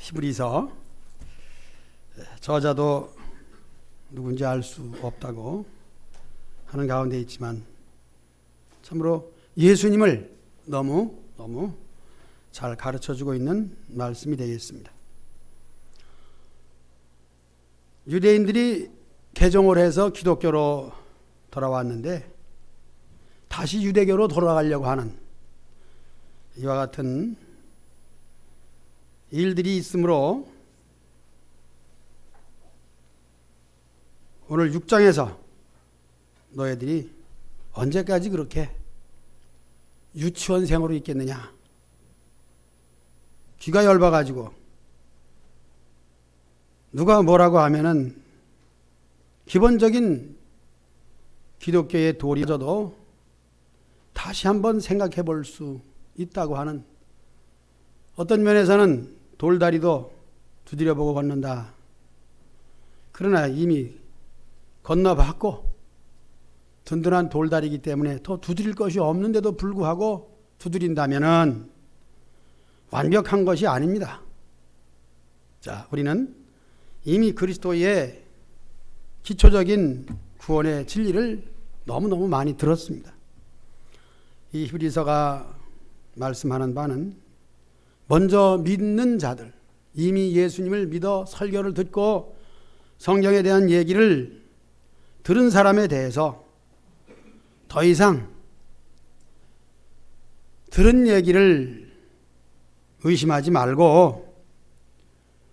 히브리서 저자도 누군지 알 수 없다고 하는 가운데 있지만 참으로 예수님을 너무 잘 가르쳐주고 있는 말씀이 되겠습니다. 유대인들이 개종을 해서 기독교로 돌아왔는데 다시 유대교로 돌아가려고 하는 이와 같은 일들이 있으므로 오늘 6장에서 너희들이 언제까지 그렇게 유치원생으로 있겠느냐, 귀가 얇아가지고 누가 뭐라고 하면은 기본적인 기독교의 도리조차도 다시 한번 생각해 볼 수 있다고 하는, 어떤 면에서는 돌다리도 두드려보고 걷는다. 그러나 이미 건너봤고 든든한 돌다리이기 때문에 더 두드릴 것이 없는데도 불구하고 두드린다면은 완벽한 것이 아닙니다. 자, 우리는 이미 그리스도의 기초적인 구원의 진리를 너무너무 많이 들었습니다. 이 히브리서가 말씀하는 바는 먼저 믿는 자들, 이미 예수님을 믿어 설교를 듣고 성경에 대한 얘기를 들은 사람에 대해서 더 이상 들은 얘기를 의심하지 말고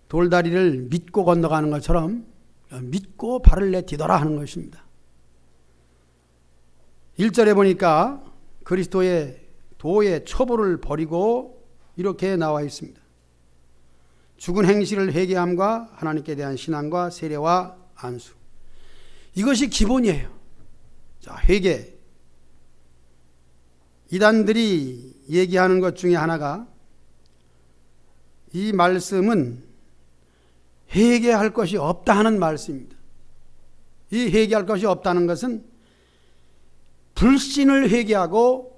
돌다리를 믿고 건너가는 것처럼 믿고 발을 내디뎌라 하는 것입니다. 1절에 보니까 그리스도의 도의 첩보를 버리고 이렇게 나와 있습니다. 죽은 행실을 회개함과 하나님께 대한 신앙과 세례와 안수, 이것이 기본이에요. 자, 회개. 이단들이 얘기하는 것 중에 하나가, 이 말씀은 회개할 것이 없다 하는 말씀입니다. 이 회개할 것이 없다는 것은 불신을 회개하고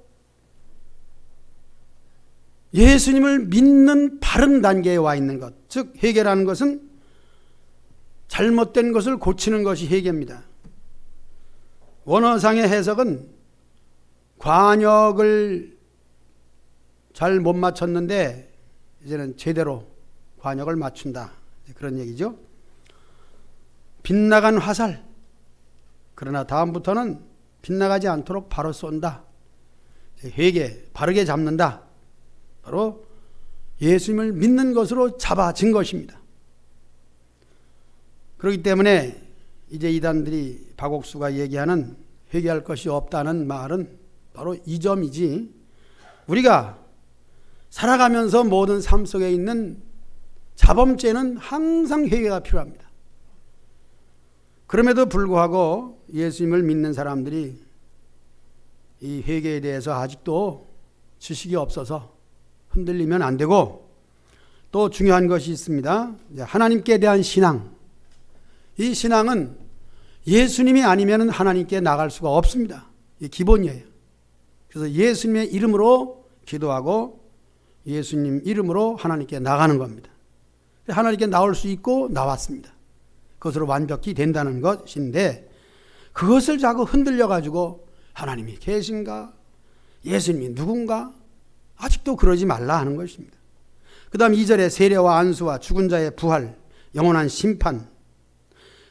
예수님을 믿는 바른 단계에 와 있는 것, 즉 회개라는 것은 잘못된 것을 고치는 것이 회개입니다. 원어상의 해석은 관역을 잘 못 맞췄는데 이제는 제대로 관역을 맞춘다, 그런 얘기죠. 빗나간 화살, 그러나 다음부터는 빗나가지 않도록 바로 쏜다. 회개, 바르게 잡는다. 바로 예수님을 믿는 것으로 잡아진 것입니다. 그렇기 때문에 이제 이단들이, 박옥수가 얘기하는 회개할 것이 없다는 말은 바로 이 점이지, 우리가 살아가면서 모든 삶 속에 있는 자범죄는 항상 회개가 필요합니다. 그럼에도 불구하고 예수님을 믿는 사람들이 이 회개에 대해서 아직도 지식이 없어서 흔들리면 안 되고, 또 중요한 것이 있습니다. 하나님께 대한 신앙. 이 신앙은 예수님이 아니면 하나님께 나갈 수가 없습니다. 이 기본이에요. 그래서 예수님의 이름으로 기도하고 예수님 이름으로 하나님께 나가는 겁니다. 하나님께 나올 수 있고 나왔습니다. 그것으로 완벽히 된다는 것인데, 그것을 자꾸 흔들려 가지고 하나님이 계신가, 예수님이 누군가, 아직도 그러지 말라 하는 것입니다. 그 다음 2절에 세례와 안수와 죽은 자의 부활, 영원한 심판,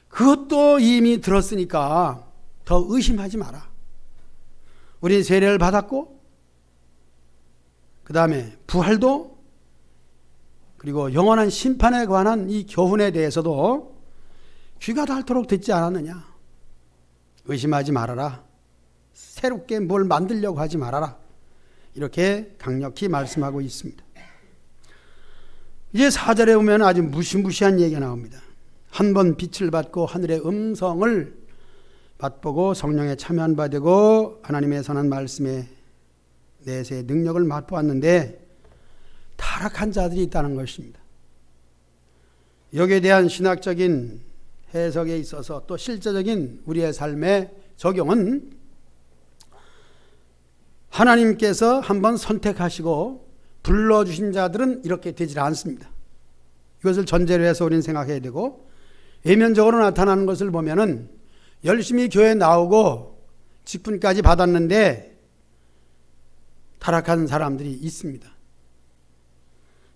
그것도 이미 들었으니까 더 의심하지 마라. 우리 세례를 받았고, 그 다음에 부활도, 그리고 영원한 심판에 관한 이 교훈에 대해서도 귀가 닳도록 듣지 않았느냐. 의심하지 말아라. 새롭게 뭘 만들려고 하지 말아라. 이렇게 강력히 말씀하고 있습니다. 이제 4절에 보면 아주 무시무시한 얘기가 나옵니다. 한 번 빛을 받고 하늘의 음성을 맛보고 성령에 참여한 바 되고 하나님의 선한 말씀에 내세의 능력을 맛보았는데 타락한 자들이 있다는 것입니다. 여기에 대한 신학적인 해석에 있어서 또 실제적인 우리의 삶의 적용은, 하나님께서 한번 선택하시고 불러주신 자들은 이렇게 되질 않습니다. 이것을 전제로 해서 우리는 생각해야 되고, 외면적으로 나타나는 것을 보면은 열심히 교회 나오고 직분까지 받았는데 타락한 사람들이 있습니다.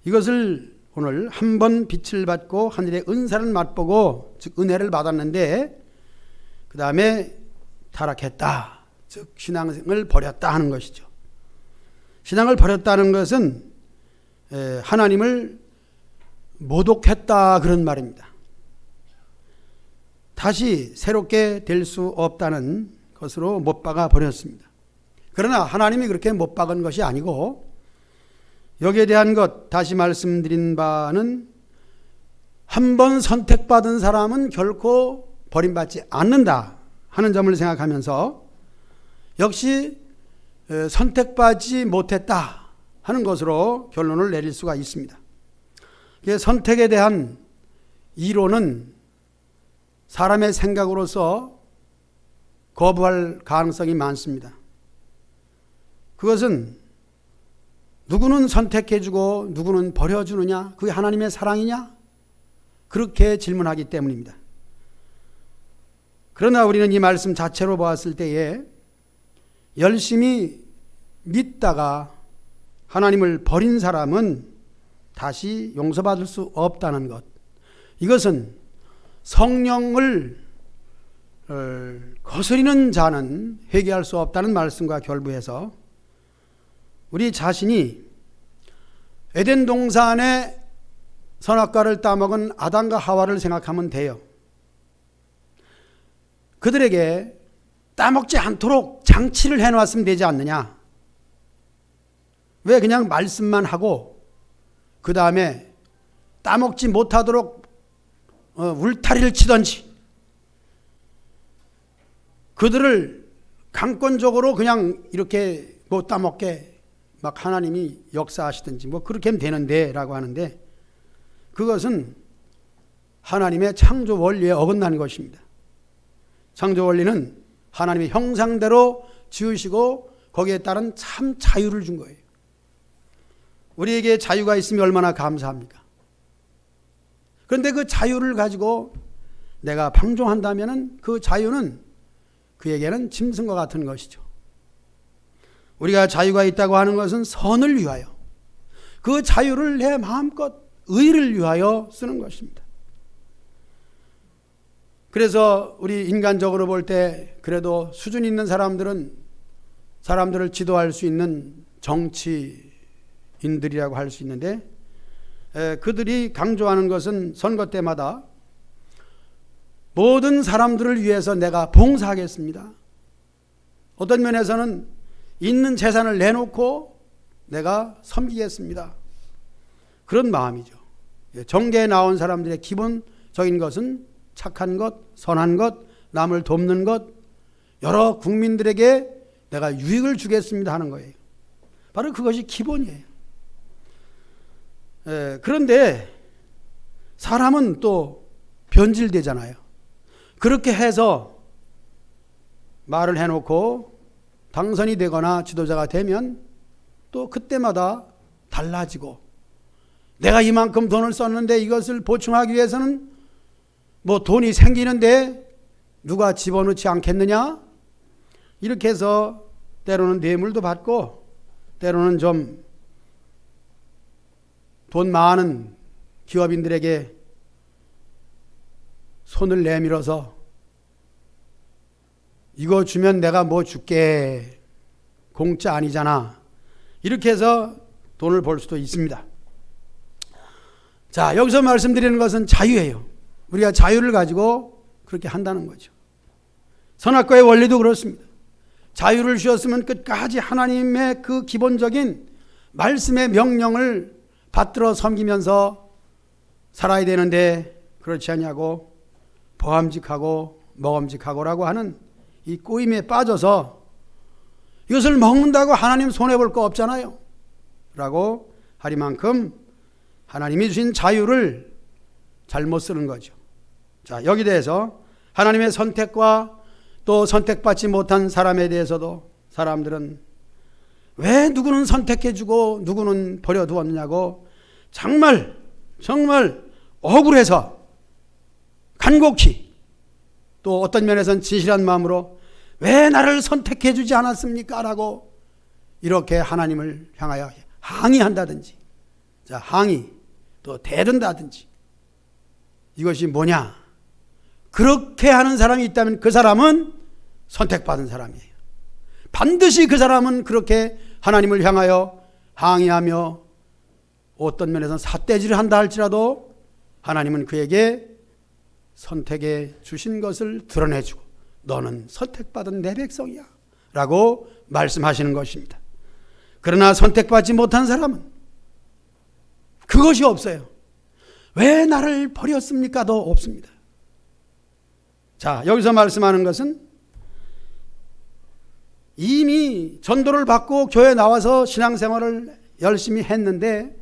이것을 오늘 한 번 빛을 받고 하늘의 은사를 맛보고, 즉 은혜를 받았는데 그 다음에 타락했다, 즉 신앙을 버렸다 하는 것이죠. 신앙을 버렸다는 것은 하나님을 모독했다 그런 말입니다. 다시 새롭게 될 수 없다는 것으로 못 박아 버렸습니다. 그러나 하나님이 그렇게 못 박은 것이 아니고, 여기에 대한 것 다시 말씀드린 바는 한 번 선택받은 사람은 결코 버림받지 않는다 하는 점을 생각하면서, 역시 선택받지 못했다 하는 것으로 결론을 내릴 수가 있습니다. 선택에 대한 이론은 사람의 생각으로서 거부할 가능성이 많습니다. 그것은 누구는 선택해주고 누구는 버려주느냐, 그게 하나님의 사랑이냐, 그렇게 질문하기 때문입니다. 그러나 우리는 이 말씀 자체로 보았을 때에 열심히 믿다가 하나님을 버린 사람은 다시 용서받을 수 없다는 것, 이것은 성령을 거스리는 자는 회개할 수 없다는 말씀과 결부해서 우리 자신이 에덴 동산의 선악과를 따먹은 아담과 하와를 생각하면 돼요. 그들에게 따먹지 않도록 장치를 해놓았으면 되지 않느냐. 왜 그냥 말씀만 하고 그 다음에 따먹지 못하도록 울타리를 치던지, 그들을 강권적으로 그냥 이렇게 못 따먹게 막 하나님이 역사하시든지 뭐 그렇게 하면 되는데 라고 하는데, 그것은 하나님의 창조 원리에 어긋나는 것입니다. 창조 원리는 하나님의 형상대로 지으시고 거기에 따른 참 자유를 준 거예요. 우리에게 자유가 있으면 얼마나 감사합니까? 그런데 그 자유를 가지고 내가 방종한다면 그 자유는 그에게는 짐승과 같은 것이죠. 우리가 자유가 있다고 하는 것은 선을 위하여, 그 자유를 내 마음껏 의를 위하여 쓰는 것입니다. 그래서 우리 인간적으로 볼 때 그래도 수준 있는 사람들은 사람들을 지도할 수 있는 정치인들이라고 할 수 있는데, 그들이 강조하는 것은 선거 때마다 모든 사람들을 위해서 내가 봉사하겠습니다. 어떤 면에서는 있는 재산을 내놓고 내가 섬기겠습니다. 그런 마음이죠. 정계에 나온 사람들의 기본적인 것은 착한 것, 선한 것, 남을 돕는 것, 여러 국민들에게 내가 유익을 주겠습니다 하는 거예요. 바로 그것이 기본이에요. 그런데 사람은 또 변질되잖아요. 그렇게 해서 말을 해놓고 당선이 되거나 지도자가 되면 또 그때마다 달라지고, 내가 이만큼 돈을 썼는데 이것을 보충하기 위해서는 뭐 돈이 생기는데 누가 집어넣지 않겠느냐, 이렇게 해서 때로는 뇌물도 받고 때로는 좀 돈 많은 기업인들에게 손을 내밀어서 이거 주면 내가 뭐 줄게, 공짜 아니잖아, 이렇게 해서 돈을 벌 수도 있습니다. 자, 여기서 말씀드리는 것은 자유예요. 우리가 자유를 가지고 그렇게 한다는 거죠. 선악과의 원리도 그렇습니다. 자유를 주셨으면 끝까지 하나님의 그 기본적인 말씀의 명령을 받들어 섬기면서 살아야 되는데, 그렇지 않냐고 보암직하고 먹음직하고라고 하는 이 꼬임에 빠져서 이것을 먹는다고 하나님 손해볼 거 없잖아요 라고 하리만큼 하나님이 주신 자유를 잘못 쓰는 거죠. 자, 여기 대해서 하나님의 선택과 또 선택받지 못한 사람에 대해서도 사람들은 왜 누구는 선택해주고 누구는 버려두었느냐고 정말 억울해서 간곡히 또 어떤 면에서는 진실한 마음으로 왜 나를 선택해 주지 않았습니까? 라고 이렇게 하나님을 향하여 항의한다든지, 자, 항의 또 대든다든지, 이것이 뭐냐? 그렇게 하는 사람이 있다면 그 사람은 선택받은 사람이에요. 반드시 그 사람은 그렇게 하나님을 향하여 항의하며 어떤 면에서는 삿대질을 한다 할지라도 하나님은 그에게 선택해 주신 것을 드러내주고 너는 선택받은 내 백성이야 라고 말씀하시는 것입니다. 그러나 선택받지 못한 사람은 그것이 없어요. 왜 나를 버렸습니까?도 없습니다. 자, 여기서 말씀하는 것은 이미 전도를 받고 교회에 나와서 신앙생활을 열심히 했는데,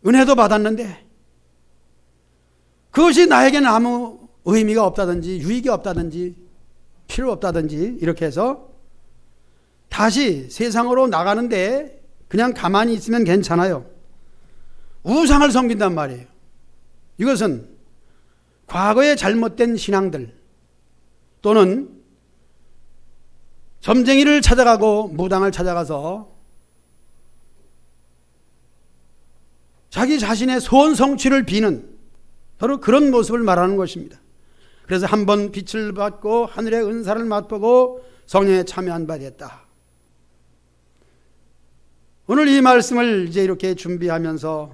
은혜도 받았는데 그것이 나에게는 아무 의미가 없다든지 유익이 없다든지 필요 없다든지 이렇게 해서 다시 세상으로 나가는데 그냥 가만히 있으면 괜찮아요. 우상을 섬긴단 말이에요. 이것은 과거의 잘못된 신앙들 또는 점쟁이를 찾아가고 무당을 찾아가서 자기 자신의 소원 성취를 비는 바로 그런 모습을 말하는 것입니다. 그래서 한번 빛을 받고 하늘의 은사를 맛보고 성령에 참여한 바 됐다. 오늘 이 말씀을 이제 이렇게 준비하면서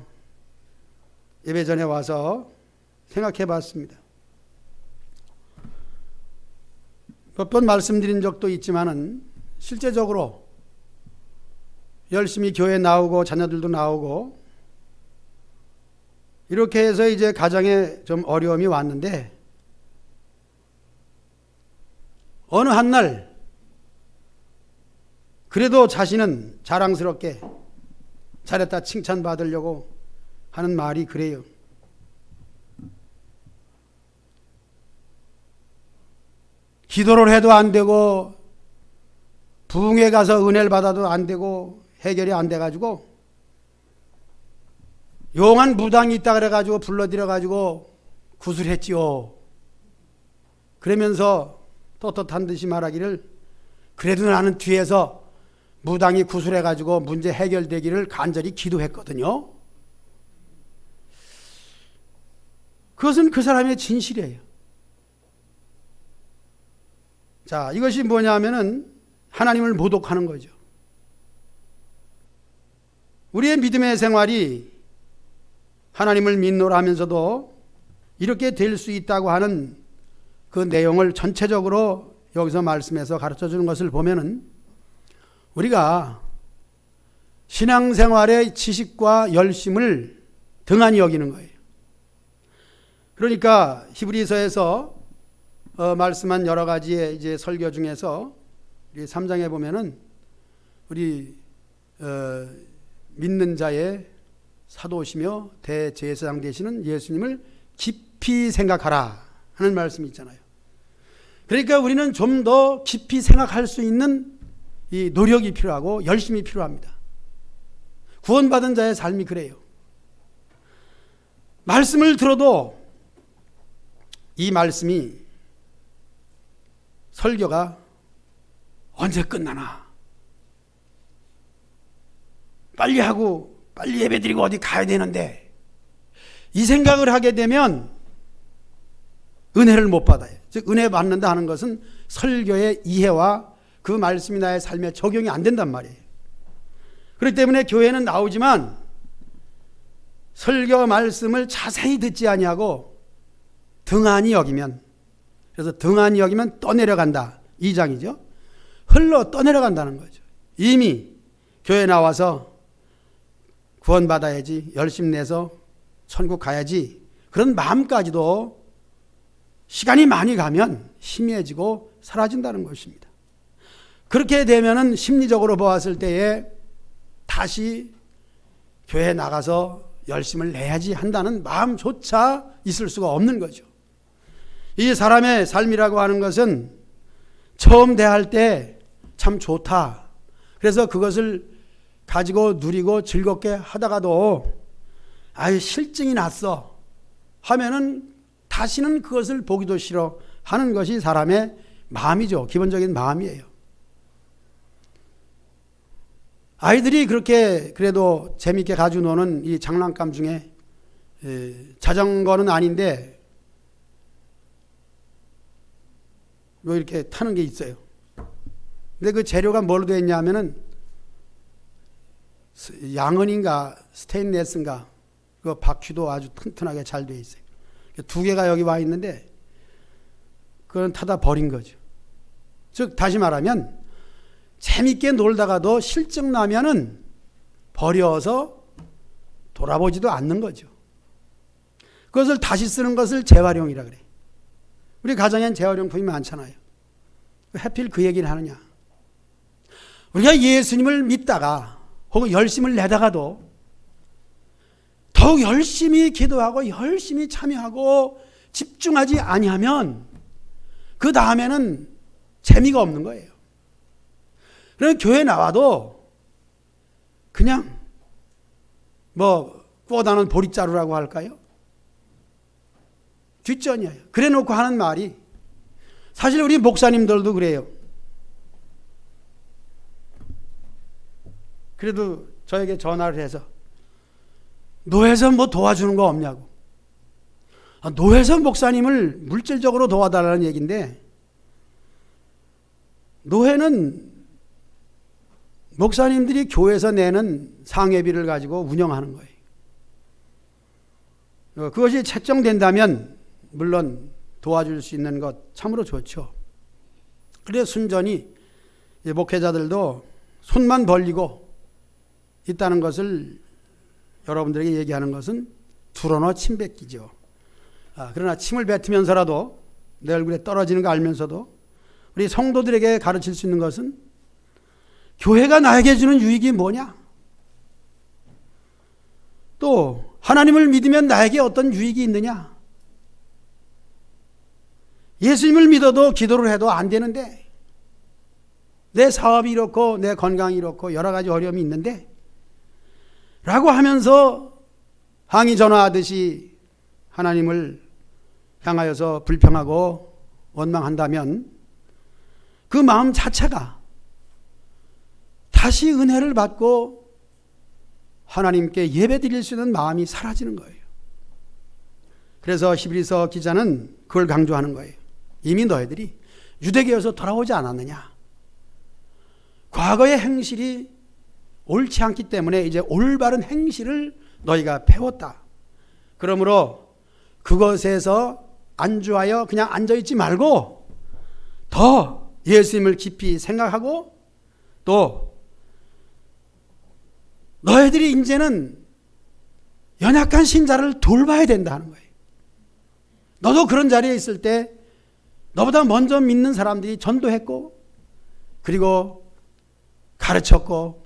예배 전에 와서 생각해 봤습니다. 몇 번 말씀드린 적도 있지만은 실제적으로 열심히 교회 나오고 자녀들도 나오고 이렇게 해서 이제 가정에 좀 어려움이 왔는데 어느 한날 그래도 자신은 자랑스럽게 잘했다 칭찬받으려고 하는 말이 그래요. 기도를 해도 안 되고 부흥회 가서 은혜를 받아도 안 되고 해결이 안 돼가지고 용한 무당이 있다 그래가지고 불러들여가지고 구술했지요. 그러면서 떳떳한 듯이 말하기를 그래도 나는 뒤에서 무당이 구술해가지고 문제 해결되기를 간절히 기도했거든요. 그것은 그 사람의 진실이에요. 자, 이것이 뭐냐면은 하나님을 모독하는 거죠. 우리의 믿음의 생활이 하나님을 믿노라 하면서도 이렇게 될 수 있다고 하는 그 내용을 전체적으로 여기서 말씀해서 가르쳐 주는 것을 보면은 우리가 신앙생활의 지식과 열심을 등한히 여기는 거예요. 그러니까 히브리서에서 말씀한 여러 가지의 이제 설교 중에서 우리 3장에 보면은 우리 믿는 자의 사도시며 대제사장 되시는 예수님을 깊이 생각하라 하는 말씀이 있잖아요. 그러니까 우리는 좀 더 깊이 생각할 수 있는 이 노력이 필요하고 열심이 필요합니다. 구원받은 자의 삶이 그래요. 말씀을 들어도 이 말씀이 설교가 언제 끝나나 빨리 하고 빨리 예배드리고 어디 가야 되는데 이 생각을 하게 되면 은혜를 못 받아요. 즉 은혜 받는다 하는 것은 설교의 이해와 그 말씀이 나의 삶에 적용이 안 된단 말이에요. 그렇기 때문에 교회는 나오지만 설교 말씀을 자세히 듣지 아니하고 등한히 여기면, 그래서 등한히 여기면 떠내려간다 2장이죠. 흘러 떠내려간다는 거죠. 이미 교회 나와서 구원받아야지, 열심 내서 천국 가야지, 그런 마음까지도 시간이 많이 가면 희미해지고 사라진다는 것입니다. 그렇게 되면은 심리적으로 보았을 때에 다시 교회에 나가서 열심을 내야지 한다는 마음조차 있을 수가 없는 거죠. 이 사람의 삶이라고 하는 것은 처음 대할 때 참 좋다. 그래서 그것을 가지고 누리고 즐겁게 하다가도 아유 실증이 났어 하면은 다시는 그것을 보기도 싫어 하는 것이 사람의 마음이죠. 기본적인 마음이에요. 아이들이 그렇게 그래도 재밌게 가지고 노는 이 장난감 중에 자전거는 아닌데 뭐 이렇게 타는 게 있어요. 근데 그 재료가 뭘로 되어 있냐면은 양은인가 스테인레스인가 그 바퀴도 아주 튼튼하게 잘 되어 있어요. 두 개가 여기 와 있는데 그건 타다 버린 거죠. 즉 다시 말하면 재밌게 놀다가도 실증 나면은 버려서 돌아보지도 않는 거죠. 그것을 다시 쓰는 것을 재활용이라 그래. 우리 가정엔 재활용품이 많잖아요. 하필 그 얘기를 하느냐. 우리가 예수님을 믿다가 혹은 열심을 내다가도 더욱 열심히 기도하고 열심히 참여하고 집중하지 아니하면 그 다음에는 재미가 없는 거예요. 그럼 교회 나와도 그냥 뭐 꽂아놓은 보릿자루라고 할까요? 뒷전이에요. 그래 놓고 하는 말이 사실 우리 목사님들도 그래요. 그래도 저에게 전화를 해서 노회선 뭐 도와주는 거 없냐고. 노회선 목사님을 물질적으로 도와달라는 얘기인데 노회는 목사님들이 교회에서 내는 상회비를 가지고 운영하는 거예요. 그것이 책정된다면 물론 도와줄 수 있는 것 참으로 좋죠. 그래서 순전히 목회자들도 손만 벌리고 있다는 것을 여러분들에게 얘기하는 것은 두런어 침 뱉기죠. 그러나 침을 뱉으면서라도 내 얼굴에 떨어지는 거 알면서도 우리 성도들에게 가르칠 수 있는 것은 교회가 나에게 주는 유익이 뭐냐? 또 하나님을 믿으면 나에게 어떤 유익이 있느냐? 예수님을 믿어도 기도를 해도 안 되는데 내 사업이 이렇고 내 건강이 이렇고 여러 가지 어려움이 있는데 라고 하면서 항의 전화하듯이 하나님을 향하여서 불평하고 원망한다면 그 마음 자체가 다시 은혜를 받고 하나님께 예배드릴 수 있는 마음이 사라지는 거예요. 그래서 히브리서 기자는 그걸 강조하는 거예요. 이미 너희들이 유대교에서 돌아오지 않았느냐. 과거의 행실이 옳지 않기 때문에 이제 올바른 행실을 너희가 배웠다. 그러므로 그것에서 안주하여 그냥 앉아있지 말고 더 예수님을 깊이 생각하고 또 너희들이 이제는 연약한 신자를 돌봐야 된다 하는 거예요. 너도 그런 자리에 있을 때 너보다 먼저 믿는 사람들이 전도했고 그리고 가르쳤고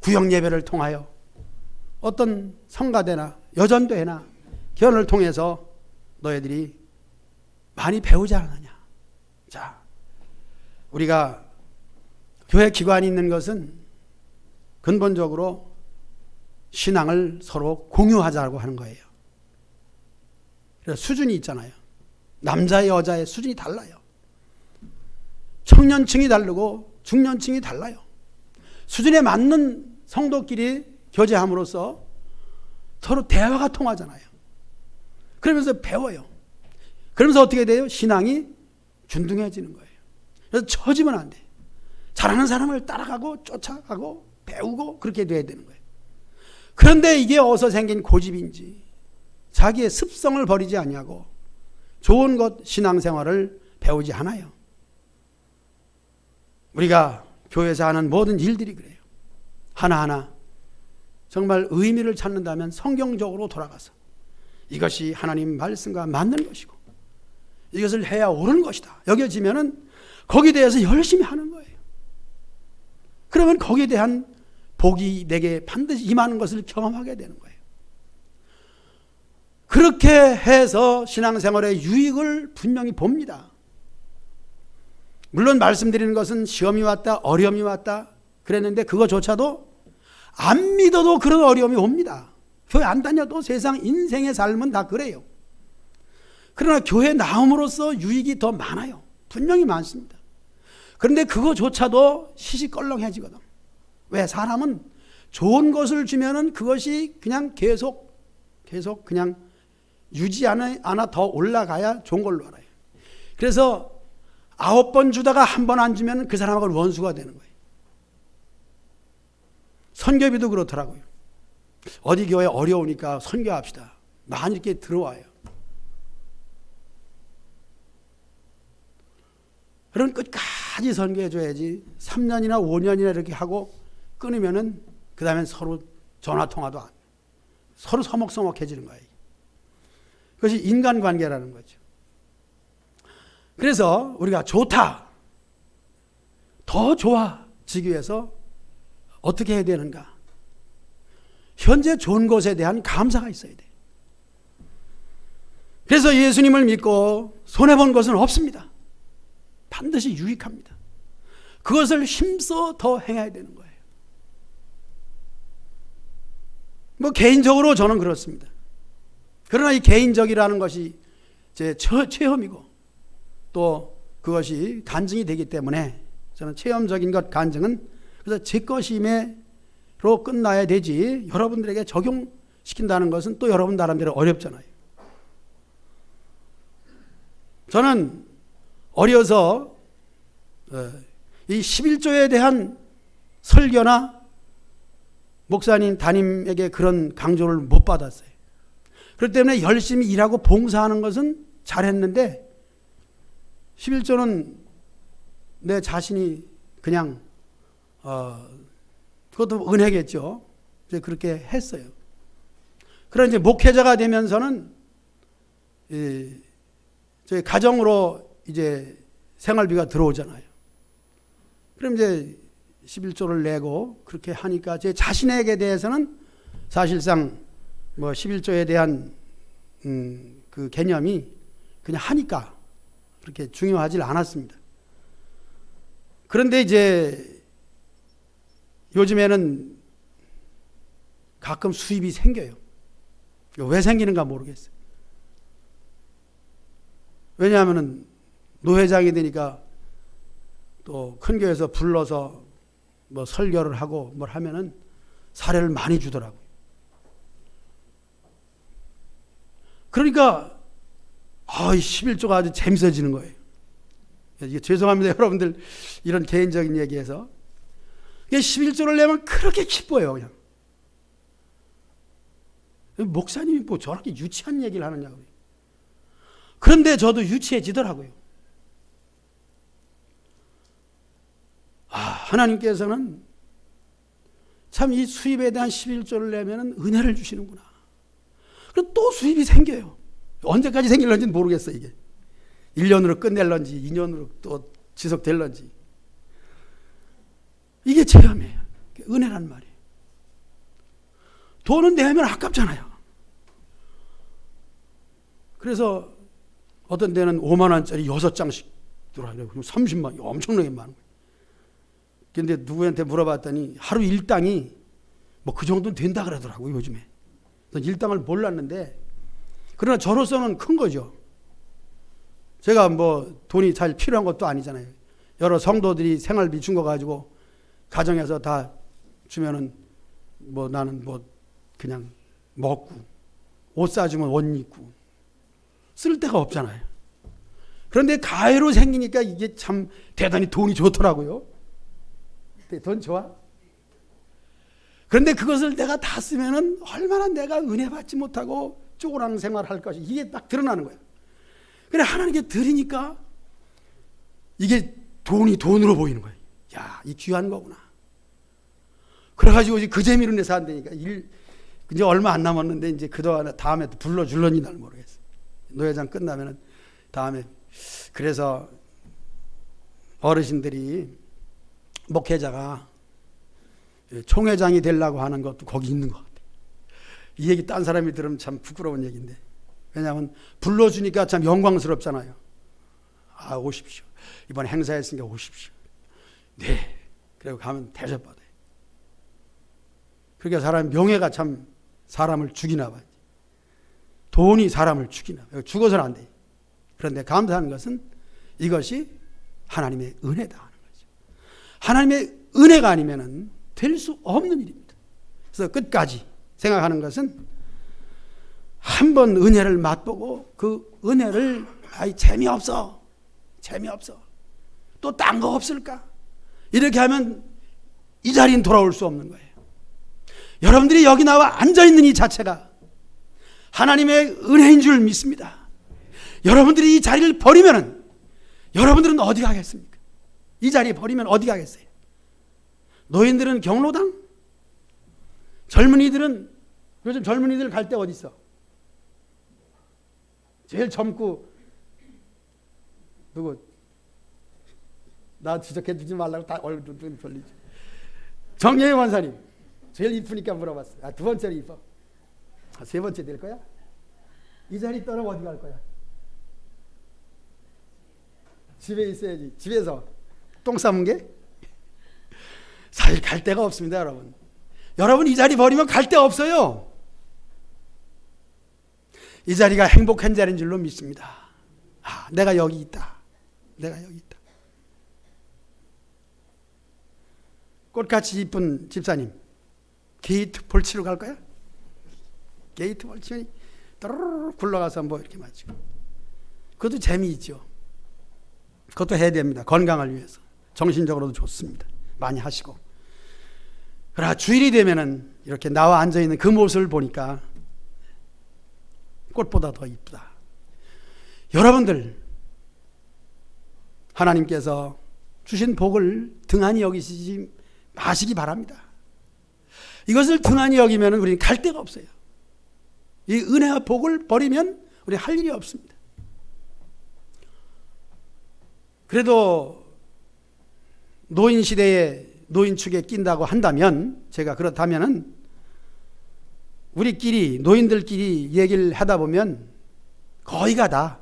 구역 예배를 통하여 어떤 성가대나 여전도회나 견을 통해서 너희들이 많이 배우지 않았느냐. 자, 우리가 교회 기관이 있는 것은 근본적으로 신앙을 서로 공유하자고 하는 거예요. 그래서 수준이 있잖아요. 남자의 여자의 수준이 달라요. 청년층이 다르고 중년층이 달라요. 수준에 맞는 성도끼리 교제함으로써 서로 대화가 통하잖아요. 그러면서 배워요. 그러면서 어떻게 돼요? 신앙이 균등해지는 거예요. 그래서 처지면 안 돼. 잘하는 사람을 따라가고 쫓아가고 배우고 그렇게 돼야 되는 거예요. 그런데 이게 어디서 생긴 고집인지 자기의 습성을 버리지 아니하고 좋은 것 신앙생활을 배우지 않아요. 우리가 교회에서 하는 모든 일들이 그래요. 하나하나 정말 의미를 찾는다면 성경적으로 돌아가서 이것이 하나님 말씀과 맞는 것이고 이것을 해야 옳은 것이다 여겨지면은 거기에 대해서 열심히 하는 거예요. 그러면 거기에 대한 복이 내게 반드시 임하는 것을 경험하게 되는 거예요. 그렇게 해서 신앙생활의 유익을 분명히 봅니다. 물론 말씀드리는 것은 시험이 왔다 어려움이 왔다 그랬는데 그거조차도 안 믿어도 그런 어려움이 옵니다. 교회 안 다녀도 세상 인생의 삶은 다 그래요. 그러나 교회 나옴으로써 유익이 더 많아요. 분명히 많습니다. 그런데 그거조차도 시시껄렁해지거든. 왜? 사람은 좋은 것을 주면은 그것이 그냥 계속 그냥 유지 않아 더 올라가야 좋은 걸로 알아요. 그래서 9번 주다가 한 번 안 주면 그 사람하고는 원수가 되는 거예요. 선교비도 그렇더라고요. 어디 교회 어려우니까 선교합시다. 많이 이렇게 들어와요. 그럼 끝까지 선교해줘야지. 3년이나 5년이나 이렇게 하고 끊으면은 그 다음엔 서로 전화통화도 안 해요. 서로 서먹서먹해지는 거예요. 그것이 인간관계라는 거죠. 그래서 우리가 좋다, 더 좋아지기 위해서 어떻게 해야 되는가? 현재 좋은 것에 대한 감사가 있어야 돼요. 그래서 예수님을 믿고 손해본 것은 없습니다. 반드시 유익합니다. 그것을 힘써 더 행해야 되는 거예요. 개인적으로 저는 그렇습니다. 그러나 이 개인적이라는 것이 제 체험이고 또 그것이 간증이 되기 때문에 저는 체험적인 것 간증은 그래서 제 것임으로 끝나야 되지 여러분들에게 적용시킨다는 것은 또 여러분 나름대로 어렵잖아요. 저는 어려서 이 11조에 대한 설교나 목사님, 담임에게 그런 강조를 못 받았어요. 그렇기 때문에 열심히 일하고 봉사하는 것은 잘했는데 11조는 내 자신이 그냥 그것도 은혜겠죠. 이제 그렇게 했어요. 그러나 이제 목회자가 되면서는 저희 가정으로 이제 생활비가 들어오잖아요. 그럼 이제 11조를 내고 그렇게 하니까 제 자신에게 대해서는 사실상 11조에 대한 그 개념이 그냥 하니까 그렇게 중요하지 않았습니다. 그런데 이제 요즘에는 가끔 수입이 생겨요. 왜 생기는가 모르겠어요. 왜냐하면 노회장이 되니까 또 큰 교회에서 불러서 설교를 하고 뭘 하면은 사례를 많이 주더라고요. 그러니까 11조가 아주 재밌어지는 거예요. 이게 죄송합니다, 여러분들. 이런 개인적인 얘기해서. 11조를 내면 그렇게 기뻐요, 그냥. 목사님이 뭐 저렇게 유치한 얘기를 하느냐고요. 그런데 저도 유치해지더라고요. 하나님께서는 참 이 수입에 대한 11조를 내면 은혜를 주시는구나. 그럼 또 수입이 생겨요. 언제까지 생길런지는 모르겠어요, 이게. 1년으로 끝낼런지 2년으로 또 지속될런지. 이게 체험이에요. 은혜란 말이에요. 돈은 내면 아깝잖아요. 그래서 어떤 데는 5만 원짜리 6장씩 들어와요. 30만 원, 엄청나게 많은 거예요. 근데 누구한테 물어봤더니 하루 일당이 그 정도는 된다 그러더라고요, 요즘에. 일당을 몰랐는데, 그러나 저로서는 큰 거죠. 제가 돈이 잘 필요한 것도 아니잖아요. 여러 성도들이 생활비 준 거 가지고 가정에서 다 주면은 나는 그냥 먹고 옷 사주면 옷 입고 쓸 데가 없잖아요. 그런데 가해로 생기니까 이게 참 대단히 돈이 좋더라고요. 돈 좋아? 그런데 그것을 내가 다 쓰면은 얼마나 내가 은혜 받지 못하고 쪼그랑 생활할 것이 이게 딱 드러나는 거야. 그래 하나님께 드리니까 이게 돈이 돈으로 보이는 거예요. 야, 이 귀한 거구나. 그래가지고 이제 그 재미로 내서 안 되니까 이제 얼마 안 남았는데 이제 그동안 다음에 또 불러줄런지 날 모르겠어. 노회장 끝나면은 다음에. 그래서 어르신들이 목회자가 총회장이 되려고 하는 것도 거기 있는 것 같아요. 이 얘기 딴 사람이 들으면 참 부끄러운 얘기인데, 왜냐하면 불러주니까 참 영광스럽잖아요. 오십시오. 이번 행사했으니까 오십시오. 네. 그리고 가면 대접받아요. 그러니까 사람 명예가 참 사람을 죽이나 봐. 돈이 사람을 죽이나 봐. 죽어서는 안 돼. 그런데 감사한 것은 이것이 하나님의 은혜다 하는 거죠. 하나님의 은혜가 아니면은 될 수 없는 일입니다. 그래서 끝까지 생각하는 것은 한번 은혜를 맛보고 그 은혜를 재미없어. 또 딴 거 없을까? 이렇게 하면 이 자리는 돌아올 수 없는 거예요. 여러분들이 여기 나와 앉아있는 이 자체가 하나님의 은혜인 줄 믿습니다. 여러분들이 이 자리를 버리면 여러분들은 어디 가겠습니까? 이 자리 버리면 어디 가겠어요? 노인들은 경로당? 젊은이들은 요즘 젊은이들 갈 데 어디 있어? 제일 젊고 누구? 나 지적해 주지 말라고 다 얼굴 돌리지. 정예영 원사님 제일 이쁘니까 물어봤어. 두 번째로 이뻐. 세 번째 될 거야? 이 자리 떠나 어디 갈 거야? 집에 있어야지. 집에서 똥 싸문 게? 사실 갈 데가 없습니다, 여러분. 여러분 이 자리 버리면 갈 데 없어요. 이 자리가 행복한 자리인 줄로 믿습니다. 내가 여기 있다. 꽃같이 이쁜 집사님, 게이트 볼 치러 갈 거야? 게이트 볼 치니 따르르 굴러가서 뭐 이렇게 마치고. 그것도 재미있죠. 그것도 해야 됩니다. 건강을 위해서. 정신적으로도 좋습니다. 많이 하시고. 그러나 주일이 되면은 이렇게 나와 앉아있는 그 모습을 보니까 꽃보다 더 이쁘다. 여러분들, 하나님께서 주신 복을 등한히 여기시지 마시기 바랍니다. 이것을 등한히 여기면 우리는 갈 데가 없어요. 이 은혜와 복을 버리면 우리 할 일이 없습니다. 그래도 노인 시대에 노인축에 낀다고 한다면, 제가 그렇다면은 우리끼리 노인들끼리 얘기를 하다 보면 거의가 다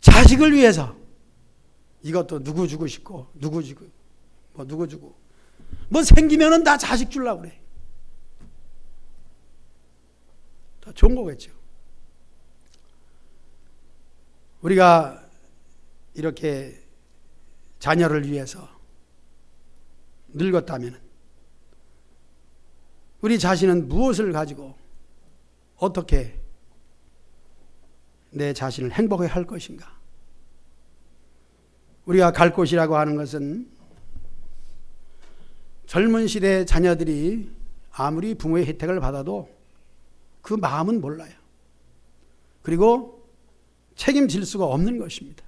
자식을 위해서 이것도 누구 주고 싶고 누구 주고 뭐 생기면은 다 자식 주려고 그래. 더 좋은 거겠죠. 우리가 이렇게 자녀를 위해서 늙었다면 우리 자신은 무엇을 가지고 어떻게 내 자신을 행복하게 할 것인가? 우리가 갈 곳이라고 하는 것은 젊은 시대 자녀들이 아무리 부모의 혜택을 받아도 그 마음은 몰라요. 그리고 책임질 수가 없는 것입니다.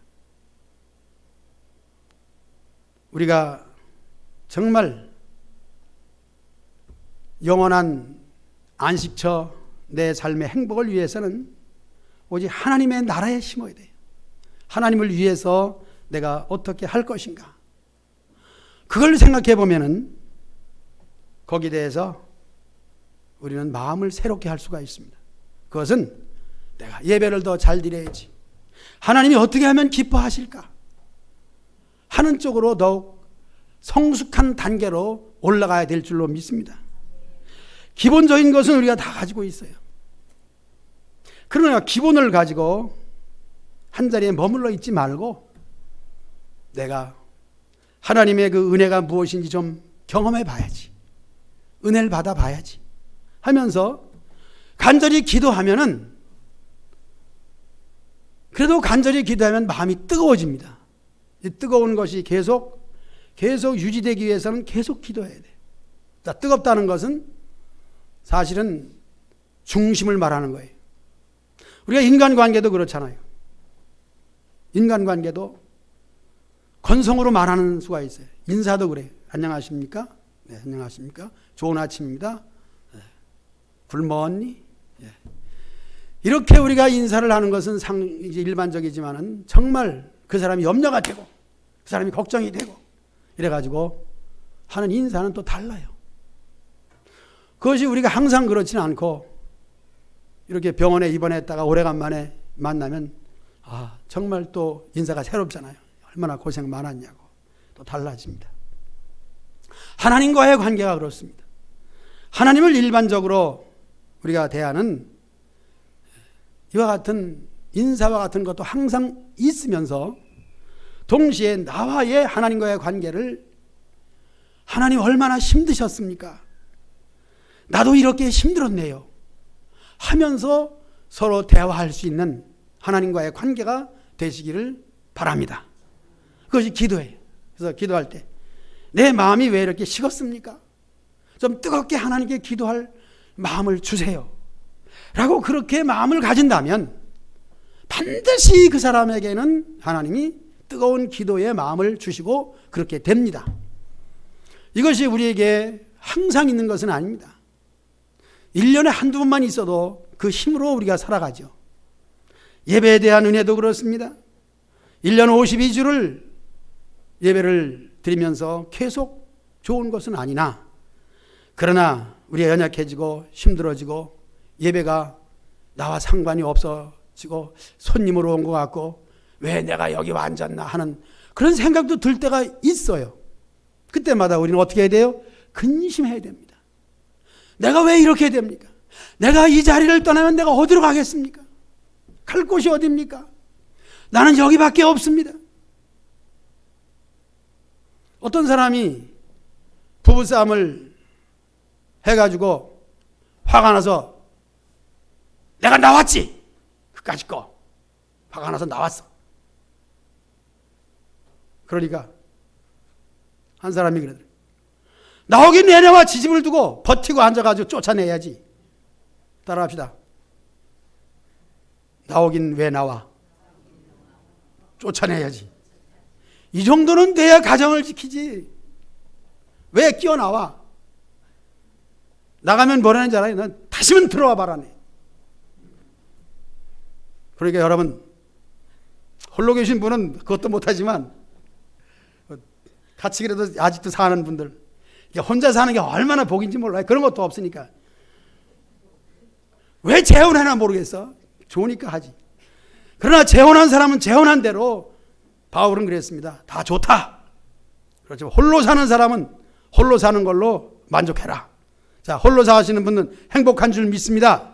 우리가 정말 영원한 안식처, 내 삶의 행복을 위해서는 오직 하나님의 나라에 심어야 돼요. 하나님을 위해서 내가 어떻게 할 것인가? 그걸 생각해 보면은 거기에 대해서 우리는 마음을 새롭게 할 수가 있습니다. 그것은 내가 예배를 더 잘 드려야지. 하나님이 어떻게 하면 기뻐하실까? 하는 쪽으로 더욱 성숙한 단계로 올라가야 될 줄로 믿습니다. 기본적인 것은 우리가 다 가지고 있어요. 그러나 기본을 가지고 한 자리에 머물러 있지 말고 내가 하나님의 그 은혜가 무엇인지 좀 경험해 봐야지. 은혜를 받아 봐야지 하면서 간절히 기도하면은, 그래도 간절히 기도하면 마음이 뜨거워집니다. 이 뜨거운 것이 계속 유지되기 위해서는 계속 기도해야 돼요. 자, 뜨겁다는 것은 사실은 중심을 말하는 거예요. 우리가 인간관계도 그렇잖아요. 인간관계도 건성으로 말하는 수가 있어요. 인사도 그래요. 안녕하십니까? 네, 안녕하십니까? 좋은 아침입니다. 네. 굶었니? 네. 이렇게 우리가 인사를 하는 것은 이제 일반적이지만은 정말 그 사람이 염려가 되고 그 사람이 걱정이 되고 이래가지고 하는 인사는 또 달라요. 그것이 우리가 항상 그렇지는 않고 이렇게 병원에 입원했다가 오래간만에 만나면 정말 또 인사가 새롭잖아요. 얼마나 고생 많았냐고 또 달라집니다. 하나님과의 관계가 그렇습니다. 하나님을 일반적으로 우리가 대하는 이와 같은 인사와 같은 것도 항상 있으면서 동시에 나와의 하나님과의 관계를 하나님 얼마나 힘드셨습니까? 나도 이렇게 힘들었네요 하면서 서로 대화할 수 있는 하나님과의 관계가 되시기를 바랍니다. 그것이 기도예요. 그래서 기도할 때 내 마음이 왜 이렇게 식었습니까? 좀 뜨겁게 하나님께 기도할 마음을 주세요 라고 그렇게 마음을 가진다면 반드시 그 사람에게는 하나님이 뜨거운 기도의 마음을 주시고 그렇게 됩니다. 이것이 우리에게 항상 있는 것은 아닙니다. 1년에 한두 번만 있어도 그 힘으로 우리가 살아가죠. 예배에 대한 은혜도 그렇습니다. 1년 52주를 예배를 드리면서 계속 좋은 것은 아니나 그러나 우리가 연약해지고 힘들어지고 예배가 나와 상관이 없어지고 손님으로 온 것 같고 왜 내가 여기 앉았나 하는 그런 생각도 들 때가 있어요. 그때마다 우리는 어떻게 해야 돼요? 근심해야 됩니다. 내가 왜 이렇게 됩니까? 내가 이 자리를 떠나면 내가 어디로 가겠습니까? 갈 곳이 어디입니까? 나는 여기밖에 없습니다. 어떤 사람이 부부싸움을 해가지고 화가 나서 내가 나왔지. 그까짓 거 화가 나서 나왔어. 그러니까 한 사람이 그러더래. 나오긴 내내와 지집을 두고 버티고 앉아가지고 쫓아내야지. 따라합시다. 나오긴 왜 나와? 쫓아내야지. 이 정도는 돼야 가정을 지키지. 왜 끼어나와? 나가면 뭐라는 줄 알아요? 넌 다시는 들어와 봐라네. 그러니까 여러분 홀로 계신 분은 그것도 못하지만 같이 그래도 아직도 사는 분들 혼자 사는 게 얼마나 복인지 몰라요. 그런 것도 없으니까. 왜 재혼하나 모르겠어. 좋으니까 하지. 그러나 재혼한 사람은 재혼한 대로 바울은 그랬습니다. 다 좋다. 그렇지만 홀로 사는 사람은 홀로 사는 걸로 만족해라. 자, 홀로 사시는 분은 행복한 줄 믿습니다.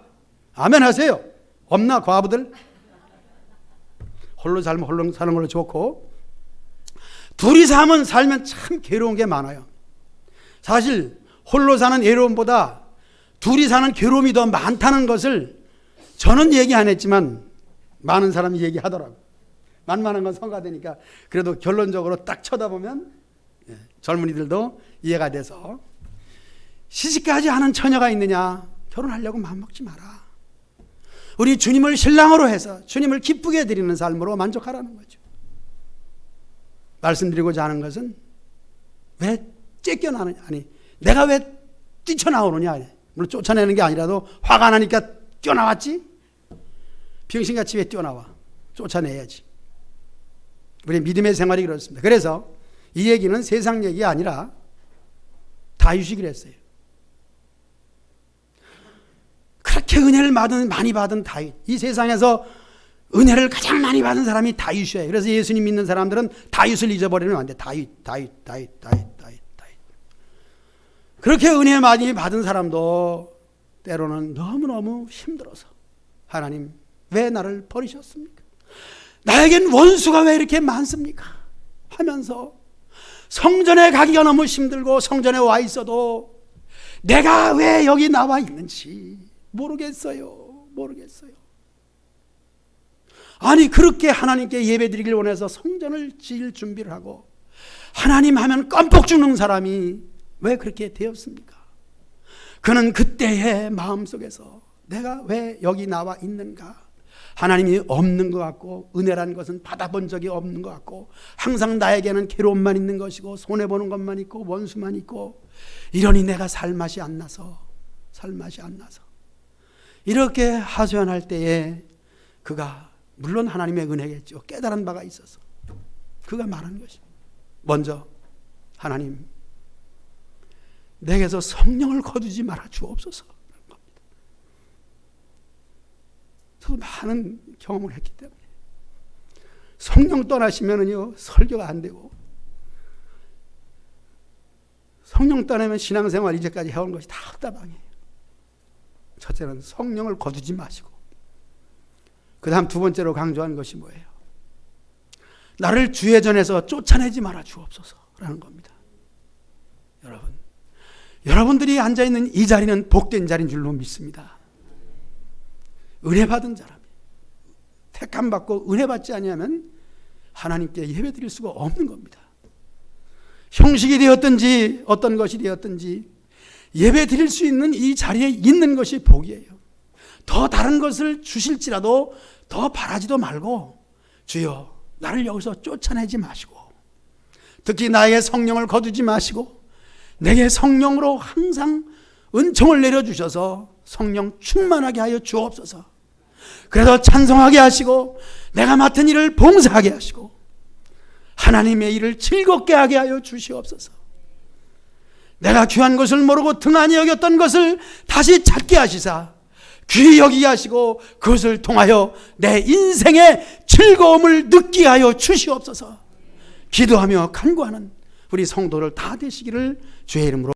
아멘 하세요. 없나 과부들? 홀로 살면 홀로 사는 걸로 좋고 둘이 살면 참 괴로운 게 많아요. 사실 홀로 사는 외로움보다 둘이 사는 괴로움이 더 많다는 것을 저는 얘기 안 했지만 많은 사람이 얘기하더라고요. 만만한 건 성가되니까 그래도 결론적으로 딱 쳐다보면 젊은이들도 이해가 돼서 시집까지 하는 처녀가 있느냐? 결혼하려고 마음먹지 마라. 우리 주님을 신랑으로 해서 주님을 기쁘게 드리는 삶으로 만족하라는 거죠. 말씀드리고자 하는 것은 왜 쫓겨나느냐? 아니 내가 왜 뛰쳐나오느냐? 물론 쫓아내는 게 아니라도 화가 나니까 뛰어나왔지? 병신같이 왜 뛰어나와? 쫓아내야지. 우리 믿음의 생활이 그렇습니다. 그래서 이 얘기는 세상 얘기가 아니라 다윗이 그랬어요. 그렇게 은혜를 많이 받은 다윗. 이 세상에서 은혜를 가장 많이 받은 사람이 다윗이에요. 그래서 예수님 믿는 사람들은 다윗을 잊어버리면 안 돼. 다윗. 그렇게 은혜 많이 받은 사람도 때로는 너무너무 힘들어서 하나님 왜 나를 버리셨습니까? 나에겐 원수가 왜 이렇게 많습니까? 하면서 성전에 가기가 너무 힘들고 성전에 와 있어도 내가 왜 여기 나와 있는지 모르겠어요. 아니 그렇게 하나님께 예배드리길 원해서 성전을 지을 준비를 하고 하나님 하면 껌뻑 죽는 사람이 왜 그렇게 되었습니까? 그는 그때의 마음속에서 내가 왜 여기 나와 있는가? 하나님이 없는 것 같고 은혜란 것은 받아본 적이 없는 것 같고 항상 나에게는 괴로움만 있는 것이고 손해보는 것만 있고 원수만 있고 이러니 내가 살맛이 안 나서 이렇게 하소연할 때에 그가 물론 하나님의 은혜겠죠. 깨달은 바가 있어서 그가 말한 것이 먼저 하나님 내게서 성령을 거두지 말아 주옵소서. 저도 많은 경험을 했기 때문에 성령 떠나시면은요 설교가 안 되고 성령 떠나면 신앙생활 이제까지 해온 것이 다 헛다방이에요. 첫째는 성령을 거두지 마시고, 그 다음 두 번째로 강조한 것이 뭐예요? 나를 주의 전에서 쫓아내지 말아 주옵소서라는 겁니다. 여러분들이 앉아있는 이 자리는 복된 자리인 줄로 믿습니다. 은혜 받은 자라면, 택함 받고 은혜 받지 아니하면 하나님께 예배 드릴 수가 없는 겁니다. 형식이 되었든지 어떤 것이 되었든지 예배 드릴 수 있는 이 자리에 있는 것이 복이에요. 더 다른 것을 주실지라도 더 바라지도 말고, 주여 나를 여기서 쫓아내지 마시고, 특히 나에게 성령을 거두지 마시고, 내게 성령으로 항상 은총을 내려주셔서 성령 충만하게 하여 주옵소서. 그래서 찬송하게 하시고, 내가 맡은 일을 봉사하게 하시고, 하나님의 일을 즐겁게 하게 하여 주시옵소서. 내가 귀한 것을 모르고 등한히 여겼던 것을 다시 찾게 하시사 귀히 여기게 하시고, 그것을 통하여 내 인생의 즐거움을 느끼게 하여 주시옵소서. 기도하며 간구하는 우리 성도들 다 되시기를 주의 이름으로